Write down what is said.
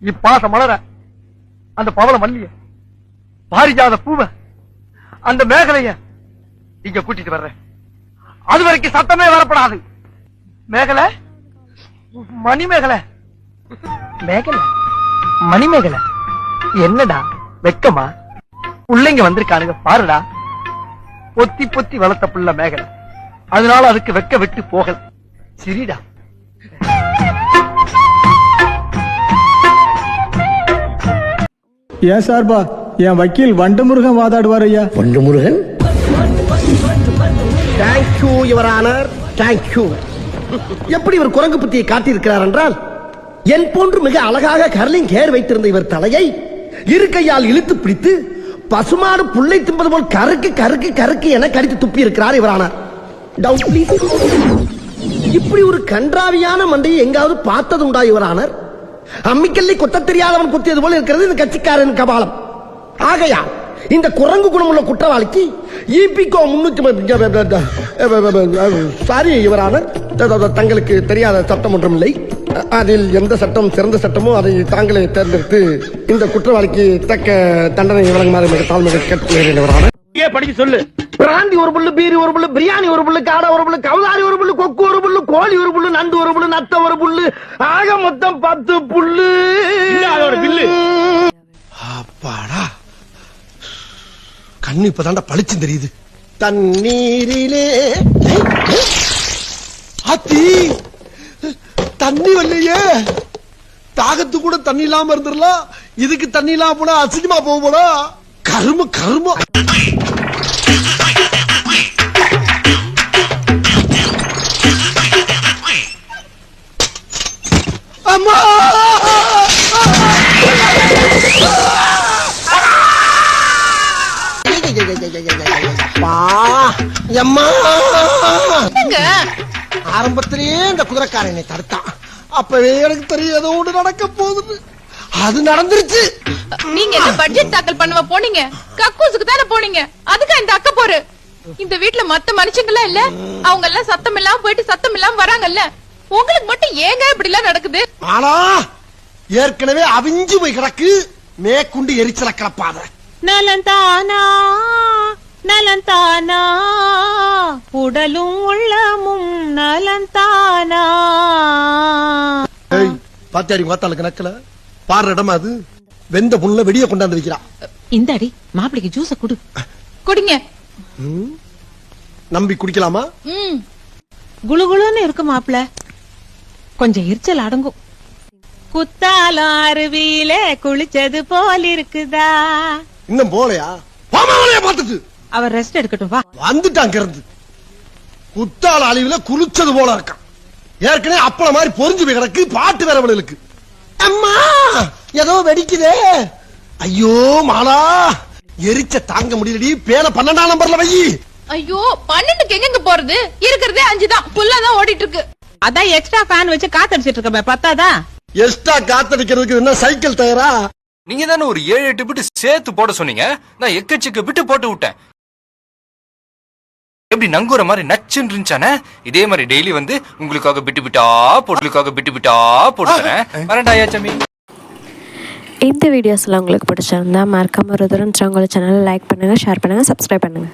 இப்பாச மலர, அந்த பவள மல்லிய, பாரிஜாத பூவ, அந்த மேகலைய இங்க கூட்டிட்டு வர்றேன். அது வரைக்கும் சத்தமே வரப்படாது. மேகலை, மணிமேகலை, மேகலை, மணிமேகலை, என்னடா வெக்கமா? பிள்ளைங்க வந்திருக்கானுங்க பாருடா. பொத்தி பொத்தி வளர்த்த புள்ள மேகலை, அதனால அதுக்கு வெக்க விட்டு போகல. சரிடா. ஏன் சார்பா என் வக்கீல் வண்டமுருகன் வாதாடுவார் ஐயா. Vandamurugan, thank you your honour, thank you. எப்படி இவர் குரங்கு புத்தியை காட்டியிருக்கிறார் என்றால், என் போன்று மிக அழகாக கர்லிங் ஹேர் வைத்திருந்த இவர் தலையை இரு கையால் இழுத்து பிடித்து பசுமாடு புல்லை தின்பது போல் கருக்கு கருக்கு கருக்கு என கடித்து துப்பி இருக்கிறார் இவர் ஆனார். Doubt please. இப்படி ஒரு கன்றாவியான மண்டையை எங்காவது பார்த்தது உண்டா இவர் ஆனர்? அம்மிக்கல்லை கொத்த தெரியாதவன் குத்தியது போல இருக்கிறது இந்த கட்சிக்காரன் கபாலம். ஆகையா இந்த குரங்கு குணமுள்ள குற்றவாளிக்கு இபிகோ 300 சாரி இவரான தங்களுக்கு தெரியாத சட்டம் ஒன்றும் இல்லை. அதில் எந்த சட்டம் சிறந்த சட்டமோ அதை தாங்களே தேர்ந்தெடுத்து இந்த குற்றவாளிக்கு தக்க தண்டனை வழங்குமாறு தாழ்மையை கேட்டுக்கொள்கிறேன். படிக்க சொல்லு. பிராந்தி ஒரு புல்லு, பீரி ஒரு புல்லு, பிரியாணி ஒரு புல்லு, காடை ஒரு புல்லு, கவுதாரி ஒரு புல்லு, கொக்கு ஒரு புல்லு, கோழி ஒரு புல்லு, நண்டு ஒரு புல்லு, நத்த ஒரு புல்லு, ஆக மொத்தம் 10 புல்லு. அப்பாடா, கண்ணு இப்பதான்டா பளிச்சு தெரியுது. தண்ணீரிலே அத்தி தண்ணி வரலையே. தாகத்து கூட தண்ணி இல்லாம இருந்துடலாம், இதுக்கு தண்ணி இல்லாம போனா அசிங்கமா போக போனா. கரும கரும. அம்மா ஆரம்பத்திலேயே இந்த குதிரைக்காரன் என்னை தடுத்தான். அப்பவே எனக்கு தெரியும் ஏதோ ஒன்று நடக்க போகுது. அது நடந்துருச்சு. நீங்க என்ன பட்ஜெட் தாக்கல் பண்ணவ போனீங்க? கக்கூசுக்கு தானே போனீங்க. அதுக்கா இந்த அக்க போரு? இந்த வீட்டுல மத்த மனுஷங்களா இல்ல, அவங்க எல்லாம் சத்தம் இல்லாம போயிட்டு சத்தம் இல்லாம வராங்கல்ல, உங்களுக்கு மட்டும் ஏங்க இப்படி எல்லாம் நடக்குது? ஆனா ஏற்கனவே அவிஞ்சு போய் கிடக்கு, மேற்கொண்டு எரிச்சல கிளப்பாத. நலந்தானா நலந்தானா, உடலும் உள்ளமும் நலந்தானா. பாத்தியாடி வாத்தாளு கணக்குல பாடுற இடமா அது. வெந்த புண்ணுல வெடிய கொண்டாந்து வைக்கிறான். இந்தாடி மாப்பிளைக்கு ஜூஸ குடு. குடிங்க. நம்பி குடிக்கலாமா? குளுகுளுன்னு இருக்கு மாப்பிள, கொஞ்சம் எரிச்சல் அடங்கும். குத்தாலம் அருவியில குளிச்சது போல் இருக்குதா? இன்னும் போலையா? பார்த்துட்டு அவர் ரெஸ்ட் எடுக்கட்டும். வா வந்துட்டான் கிறந்து. குத்தால அழிவுல குளிச்சது போல இருக்கான். ஏற்கனவே அப்பள மாதிரி பொறிஞ்சு போய் கிடக்கு. பாட்டு வேறவனுக்கு அம்மா ஏதோ வெடிக்குதே. ஐயோ மாலா, எரிச்ச தாங்க முடியலடி. பேன 12ஆம் நம்பர்ல வை. ஐயோ 12க்கு எங்க போறது? இருக்கிறதே 5 தான். புல்லா தான் ஓடிட்டு இருக்கு. அதான் எக்ஸ்ட்ரா ஃபேன் வச்சு காத்தடிச்சிட்டு இருக்க. பத்தாதா? எக்ஸ்ட்ரா காத்தடிக்கிறதுக்கு என்ன சைக்கிள் டயரா? நீங்க தானே ஒரு 7-8 பிட்டு சேர்த்து போட சொன்னீங்க. நான் எக்கச்சக்க பிட்டு போட்டு விட்டேன். எப்படி நங்குற மாதிரி நச்சுன்னு இருந்துச்சானே, இதே மாதிரி டெய்லி வந்து உங்களுக்காக பிட்டு பிட்டா போட்டுறேன். வரண்டாயா சமி. இந்த வீடியோஸ்லாம் உங்களுக்கு பிடிச்சிருந்தா மறக்காம ஒரு தடவை சேனலை லைக் பண்ணுங்க, ஷேர் பண்ணுங்க, சப்ஸ்கிரைப் பண்ணுங்க.